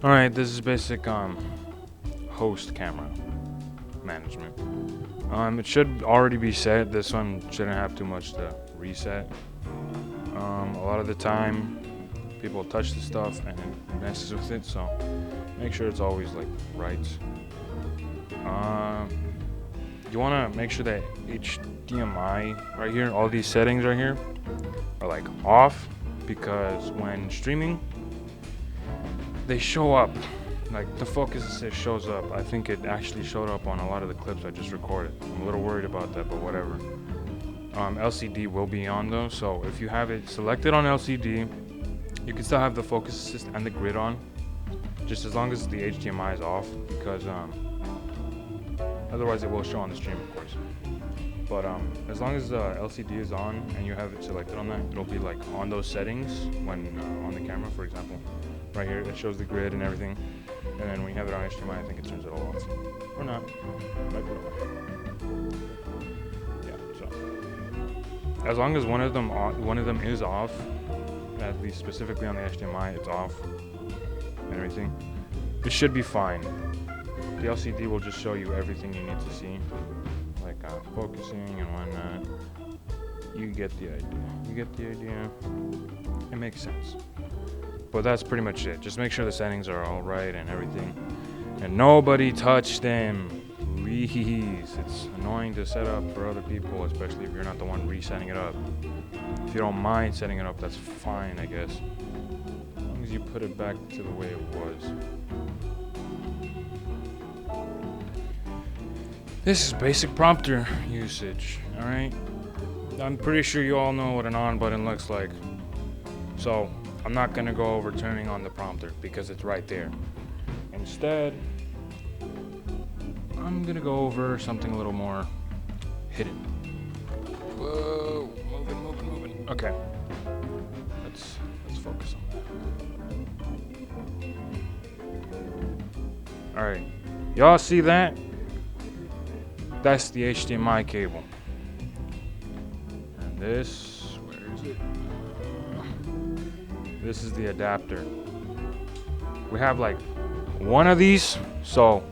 Alright, this is basic host camera management. It should already be set. This one shouldn't have too much to reset. A lot of the time people touch the stuff and it messes with it, so make sure it's always like right. You want to make sure that HDMI right here, all these settings right here are like off, because when streaming they show up, like the focus assist shows up. I think it actually showed up on a lot of the clips I just recorded. I'm a little worried about that, but whatever. LCD will be on though, so if you have it selected on LCD, you can still have the focus assist and the grid on, just as long as the HDMI is off, because otherwise it will show on the stream, of course. But as long as the LCD is on and you have it selected on that, it'll be like on those settings when on the camera, for example. Right here, it shows the grid and everything. And then when you have it on HDMI, I think it turns it all off. Or not. Might be on. Yeah, so. As long as one of them is off, at least specifically on the HDMI, it's off and everything, it should be fine. The LCD will just show you everything you need to see, like focusing and whatnot. You get the idea. It makes sense. But that's pretty much it. Just make sure the settings are all right and everything. And nobody touch them, please. It's annoying to set up for other people, especially if you're not the one resetting it up. If you don't mind setting it up, that's fine, I guess. As long as you put it back to the way it was. This is basic prompter usage, alright? I'm pretty sure you all know what an on button looks like. So, I'm not gonna go over turning on the prompter because it's right there. Instead, I'm gonna go over something a little more hidden. Whoa, moving. Okay, let's focus on that. All right, y'all see that? That's the HDMI cable. And this, where is it? This is the adapter. We have like one of these, so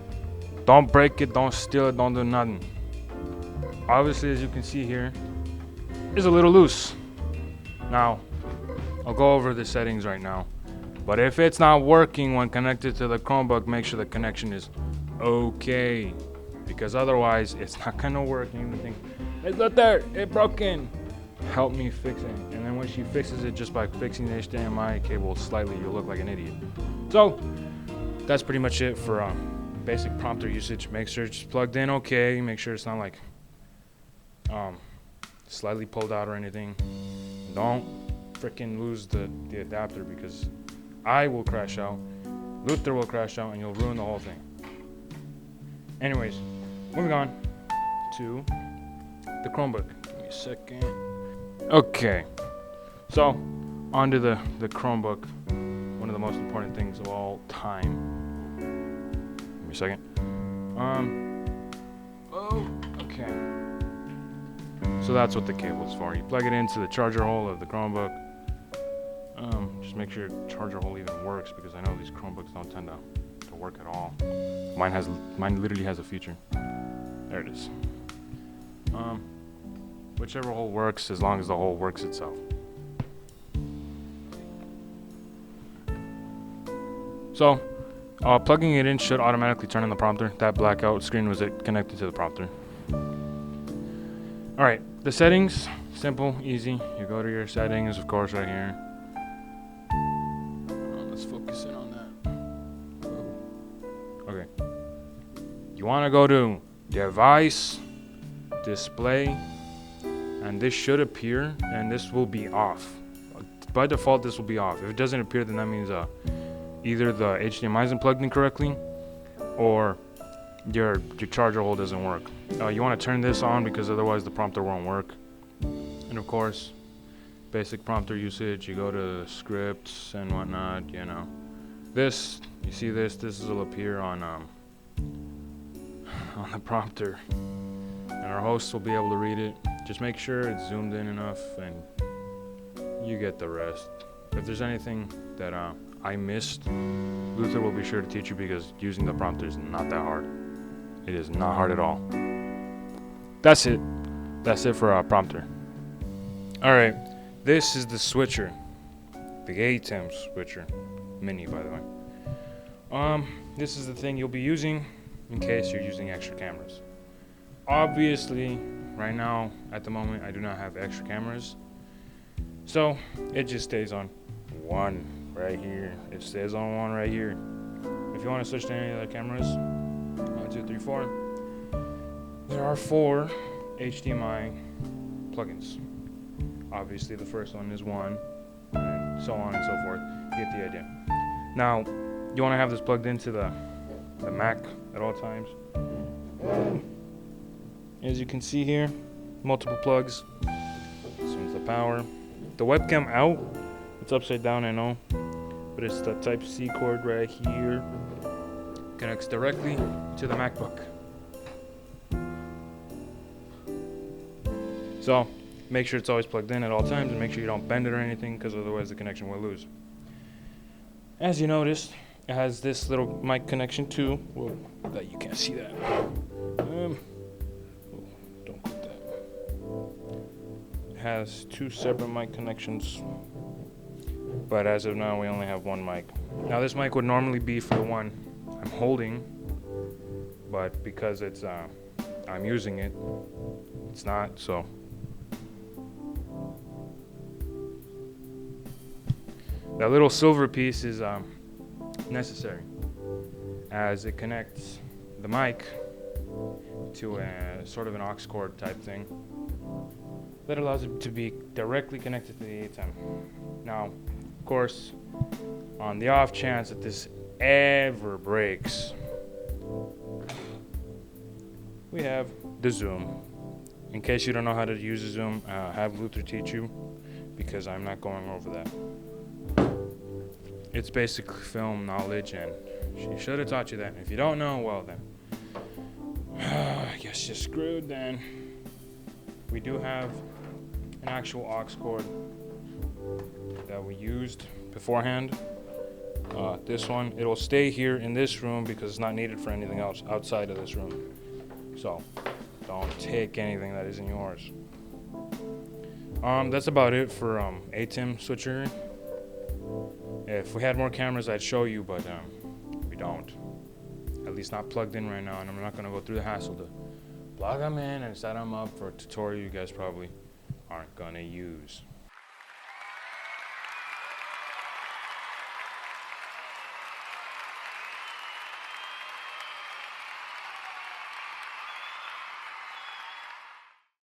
don't break it, don't steal it, don't do nothing. Obviously, as you can see here, it's a little loose. Now, I'll go over the settings right now. But if it's not working when connected to the Chromebook, make sure the connection is okay. Because otherwise, it's not gonna work. You're gonna think, it's not there, it's broken. Help me fix it. And then when she fixes it just by fixing the HDMI cable slightly, you'll look like an idiot. So that's pretty much it for basic prompter usage. Make sure it's plugged in okay. Make sure it's not like slightly pulled out or anything. Don't freaking lose the adapter, because I will crash out, Luther will crash out, and you'll ruin the whole thing. Anyways, moving on to the Chromebook. Give me a second. Okay, so onto the Chromebook, one of the most important things of all time. Give me a second. Okay. So that's what the cable is for. You plug it into the charger hole of the Chromebook. Just make sure your charger hole even works, because I know these Chromebooks don't tend to work at all. Mine literally has a feature. There it is. Whichever hole works, as long as the hole works itself. So, plugging it in should automatically turn on the prompter. That blackout screen was it connected to the prompter. Alright, the settings, simple, easy. You go to your settings, of course, right here. Let's focus in on that. Okay. You want to go to device, display, and this should appear, and this will be off. By default, this will be off. If it doesn't appear, then that means either the HDMI isn't plugged in correctly, or your charger hole doesn't work. You want to turn this on, because otherwise the prompter won't work. And of course, basic prompter usage, you go to scripts and whatnot, you know. This, you see this will appear on the prompter, and our host will be able to read it. Just make sure it's zoomed in enough, and you get the rest. If there's anything that I missed, Luther will be sure to teach you, because using the prompter is not that hard. It is not hard at all. That's it. That's it for our prompter. Alright, this is the switcher. The ATEM switcher. Mini, by the way. This is the thing you'll be using in case you're using extra cameras. Obviously, right now, at the moment, I do not have extra cameras. So, it just stays on one right here. It stays on one right here. If you want to switch to any other cameras, 1, 2, 3, 4. There are 4 HDMI plugins. Obviously, the first one is 1, and so on and so forth. You get the idea. Now, you want to have this plugged into the Mac at all times. As you can see here, multiple plugs. This one's the power. The webcam out. It's upside down, I know, but it's the Type-C cord right here. Connects directly to the MacBook. So make sure it's always plugged in at all times, and make sure you don't bend it or anything, because otherwise the connection will lose. As you noticed, it has this little mic connection too. Whoa, that you can't see that. Don't put that. It has 2 separate mic connections, but as of now we only have 1 mic. Now this mic would normally be for the one I'm holding, but because it's I'm using it, it's not. So that little silver piece is necessary, as it connects the mic to a sort of an aux cord type thing that allows it to be directly connected to the ATEM. Now, of course, on the off chance that this ever breaks, we have the zoom. In case you don't know how to use the zoom, have Luther teach you, because I'm not going over that. It's basic film knowledge, and she should have taught you that. If you don't know, well then, I guess you're screwed then. We do have an actual aux cord that we used beforehand. This one, it'll stay here in this room because it's not needed for anything else outside of this room. So don't take anything that isn't yours. That's about it for ATEM switcher. If we had more cameras, I'd show you, but we don't. At least not plugged in right now, and I'm not gonna go through the hassle to plug them in and set them up for a tutorial you guys probably aren't gonna use.